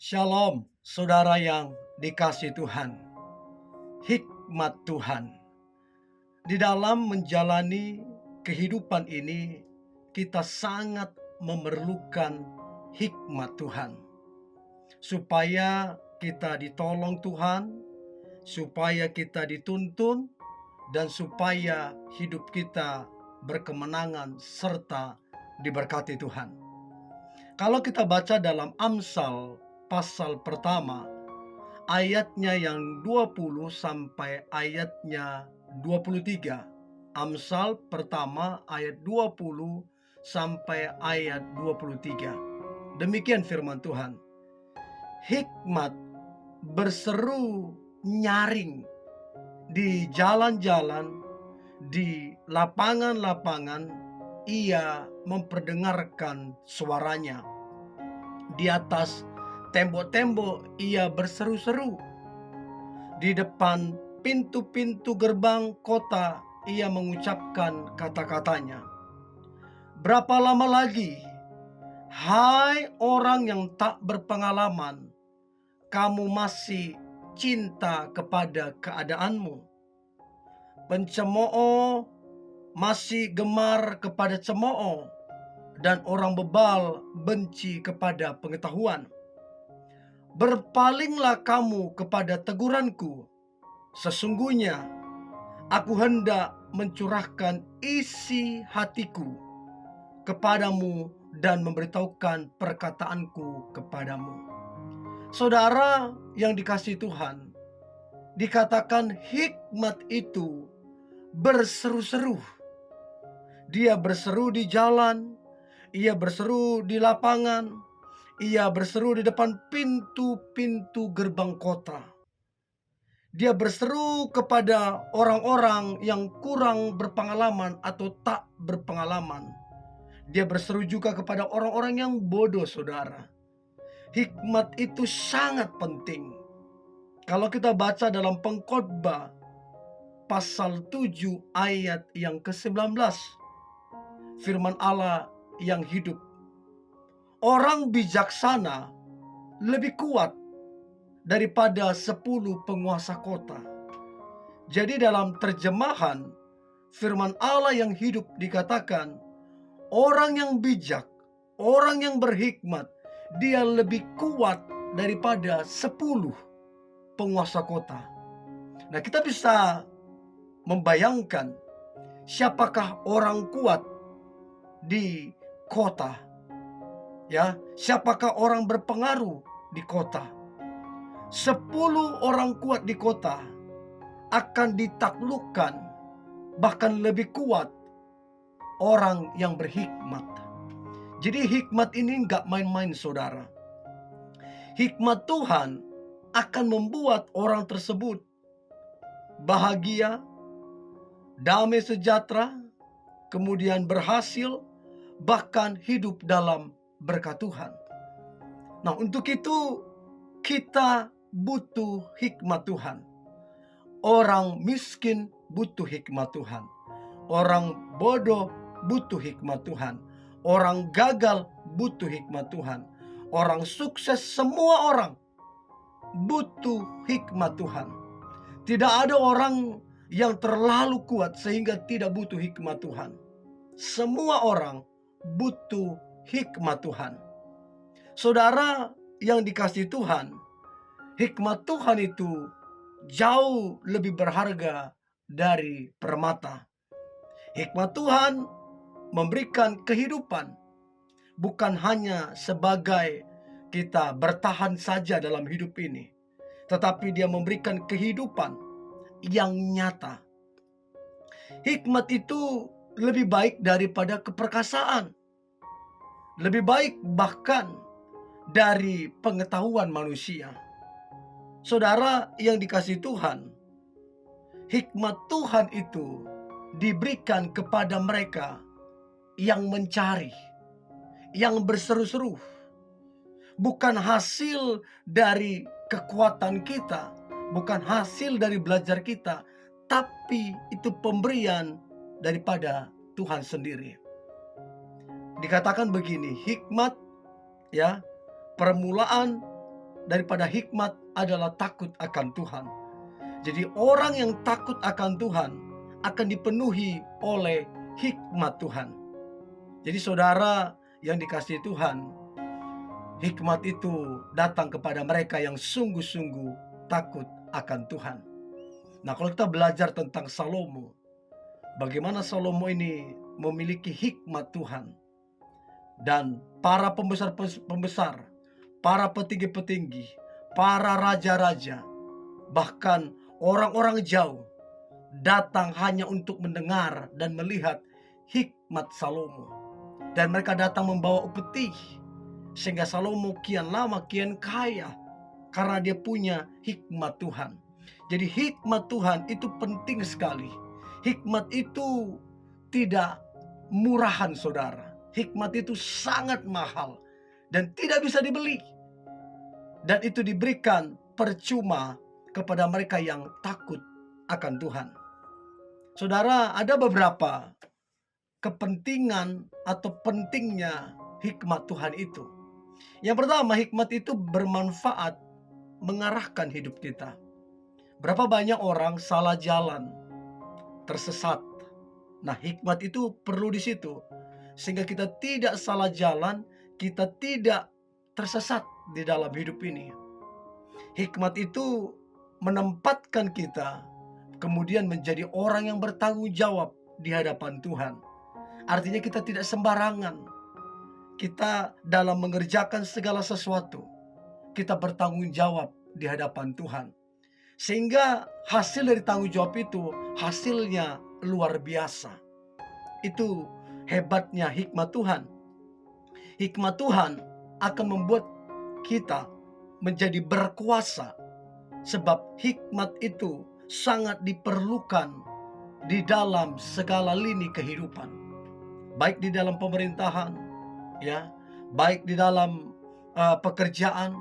Shalom, saudara yang dikasih Tuhan. Hikmat Tuhan. Di dalam menjalani kehidupan ini, kita sangat memerlukan hikmat Tuhan. Supaya kita ditolong Tuhan, supaya kita dituntun, dan supaya hidup kita berkemenangan serta diberkati Tuhan. Kalau kita baca dalam Amsal pasal pertama, ayatnya yang 20 sampai ayatnya 23. Amsal pertama ayat 20 sampai ayat 23. Demikian firman Tuhan. Hikmat berseru nyaring di jalan-jalan, di lapangan-lapangan, ia memperdengarkan suaranya. Di atas tembok-tembok ia berseru-seru. Di depan pintu-pintu gerbang kota ia mengucapkan kata-katanya. Berapa lama lagi, hai orang yang tak berpengalaman, kamu masih cinta kepada keadaanmu? Pencemooh masih gemar kepada cemooh, dan orang bebal benci kepada pengetahuan. Berpalinglah kamu kepada teguranku. Sesungguhnya aku hendak mencurahkan isi hatiku kepadamu dan memberitahukan perkataanku kepadamu. Saudara yang dikasihi Tuhan, dikatakan hikmat itu berseru-seru. Dia berseru di jalan, ia berseru di lapangan, ia berseru di depan pintu-pintu gerbang kota. Dia berseru kepada orang-orang yang kurang berpengalaman atau tak berpengalaman. Dia berseru juga kepada orang-orang yang bodoh, saudara. Hikmat itu sangat penting. Kalau kita baca dalam Pengkhotbah pasal 7 ayat yang ke-19, firman Allah yang hidup. Orang bijaksana lebih kuat daripada 10 penguasa kota. Jadi dalam terjemahan firman Allah yang hidup dikatakan, orang yang bijak, orang yang berhikmat, dia lebih kuat daripada 10 penguasa kota. Nah, kita bisa membayangkan siapakah orang kuat di kota. Ya, siapakah orang berpengaruh di kota? 10 orang kuat di kota akan ditaklukkan, bahkan lebih kuat orang yang berhikmat. Jadi hikmat ini nggak main-main, saudara. Hikmat Tuhan akan membuat orang tersebut bahagia, damai sejahtera, kemudian berhasil, bahkan hidup dalam berkat Tuhan. Nah, untuk itu kita butuh hikmat Tuhan. Orang miskin butuh hikmat Tuhan. Orang bodoh butuh hikmat Tuhan. Orang gagal butuh hikmat Tuhan. Orang sukses, semua orang butuh hikmat Tuhan. Tidak ada orang yang terlalu kuat sehingga tidak butuh hikmat Tuhan. Semua orang butuh hikmat Tuhan. Saudara yang dikasihi Tuhan, hikmat Tuhan itu jauh lebih berharga dari permata. Hikmat Tuhan memberikan kehidupan, bukan hanya sebagai kita bertahan saja dalam hidup ini, tetapi dia memberikan kehidupan yang nyata. Hikmat itu lebih baik daripada keperkasaan, lebih baik bahkan dari pengetahuan manusia. Saudara yang dikasihi Tuhan, hikmat Tuhan itu diberikan kepada mereka yang mencari, yang berseru-seru. Bukan hasil dari kekuatan kita, bukan hasil dari belajar kita, tapi itu pemberian daripada Tuhan sendiri. Dikatakan begini, hikmat, ya, permulaan daripada hikmat adalah takut akan Tuhan. Jadi orang yang takut akan Tuhan akan dipenuhi oleh hikmat Tuhan. Jadi saudara yang dikasihi Tuhan, hikmat itu datang kepada mereka yang sungguh-sungguh takut akan Tuhan. Nah, kalau kita belajar tentang Salomo, bagaimana Salomo ini memiliki hikmat Tuhan, dan para pembesar-pembesar, para petinggi-petinggi, para raja-raja, bahkan orang-orang jauh datang hanya untuk mendengar dan melihat hikmat Salomo. Dan mereka datang membawa upeti, sehingga Salomo kian lama kian kaya karena dia punya hikmat Tuhan. Jadi hikmat Tuhan itu penting sekali. Hikmat itu tidak murahan, saudara. Hikmat itu sangat mahal dan tidak bisa dibeli. Dan itu diberikan percuma kepada mereka yang takut akan Tuhan. Saudara, ada beberapa kepentingan atau pentingnya hikmat Tuhan itu. Yang pertama, hikmat itu bermanfaat mengarahkan hidup kita. Berapa banyak orang salah jalan, tersesat. Nah, hikmat itu perlu di situ, sehingga kita tidak salah jalan, kita tidak tersesat di dalam hidup ini. Hikmat itu menempatkan kita kemudian menjadi orang yang bertanggung jawab di hadapan Tuhan. Artinya kita tidak sembarangan. Kita dalam mengerjakan segala sesuatu, kita bertanggung jawab di hadapan Tuhan. Sehingga hasil dari tanggung jawab itu hasilnya luar biasa. Itu hebatnya hikmat Tuhan. Hikmat Tuhan akan membuat kita menjadi berkuasa, sebab hikmat itu sangat diperlukan di dalam segala lini kehidupan, baik di dalam pemerintahan, ya, baik di dalam pekerjaan,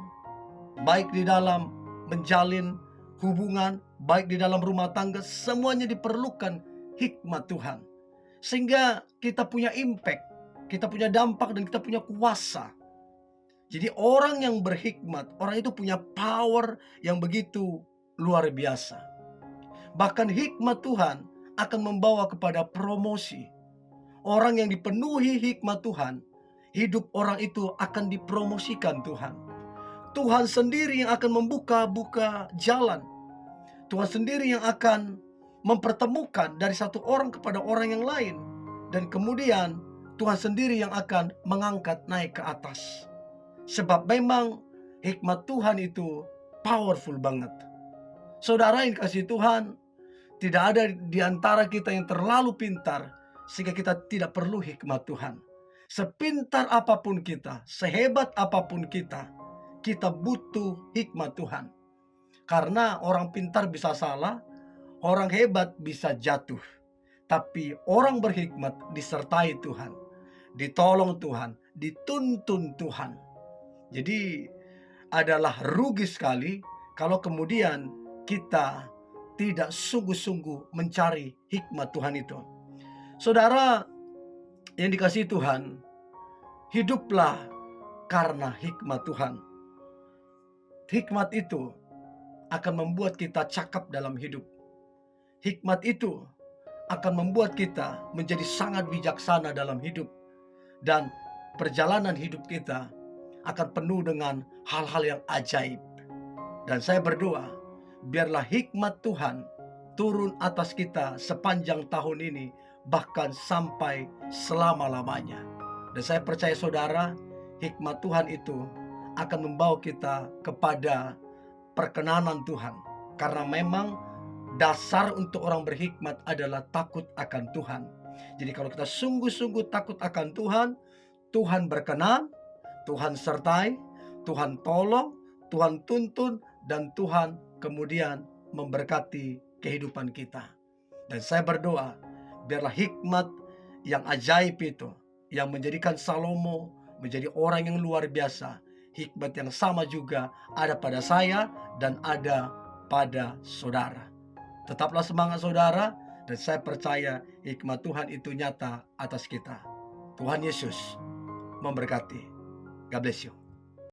baik di dalam menjalin hubungan, baik di dalam rumah tangga, semuanya diperlukan hikmat Tuhan. Sehingga kita punya impact, kita punya dampak, dan kita punya kuasa. Jadi orang yang berhikmat, orang itu punya power yang begitu luar biasa. Bahkan hikmat Tuhan akan membawa kepada promosi. Orang yang dipenuhi hikmat Tuhan, hidup orang itu akan dipromosikan Tuhan. Tuhan sendiri yang akan membuka jalan. Tuhan sendiri yang akan mempertemukan dari satu orang kepada orang yang lain. Dan kemudian Tuhan sendiri yang akan mengangkat naik ke atas. Sebab memang hikmat Tuhan itu powerful banget. Saudara yang kasih Tuhan, tidak ada di antara kita yang terlalu pintar sehingga kita tidak perlu hikmat Tuhan. Sepintar apapun kita, sehebat apapun kita butuh hikmat Tuhan. Karena orang pintar bisa salah, orang hebat bisa jatuh. Tapi orang berhikmat disertai Tuhan, ditolong Tuhan, dituntun Tuhan. Jadi adalah rugi sekali kalau kemudian kita tidak sungguh-sungguh mencari hikmat Tuhan itu. Saudara yang dikasihi Tuhan, hiduplah karena hikmat Tuhan. Hikmat itu akan membuat kita cakap dalam hidup. Hikmat itu akan membuat kita menjadi sangat bijaksana dalam hidup. Dan perjalanan hidup kita akan penuh dengan hal-hal yang ajaib. Dan saya berdoa, biarlah hikmat Tuhan turun atas kita sepanjang tahun ini, bahkan sampai selama-lamanya. Dan saya percaya saudara, hikmat Tuhan itu akan membawa kita kepada perkenanan Tuhan. Karena memang dasar untuk orang berhikmat adalah takut akan Tuhan. Jadi kalau kita sungguh-sungguh takut akan Tuhan, Tuhan berkenan, Tuhan sertai, Tuhan tolong, Tuhan tuntun, dan Tuhan kemudian memberkati kehidupan kita. Dan saya berdoa, biarlah hikmat yang ajaib itu, yang menjadikan Salomo menjadi orang yang luar biasa, hikmat yang sama juga ada pada saya dan ada pada saudara. Tetaplah semangat saudara, dan saya percaya hikmat Tuhan itu nyata atas kita. Tuhan Yesus memberkati. God bless you.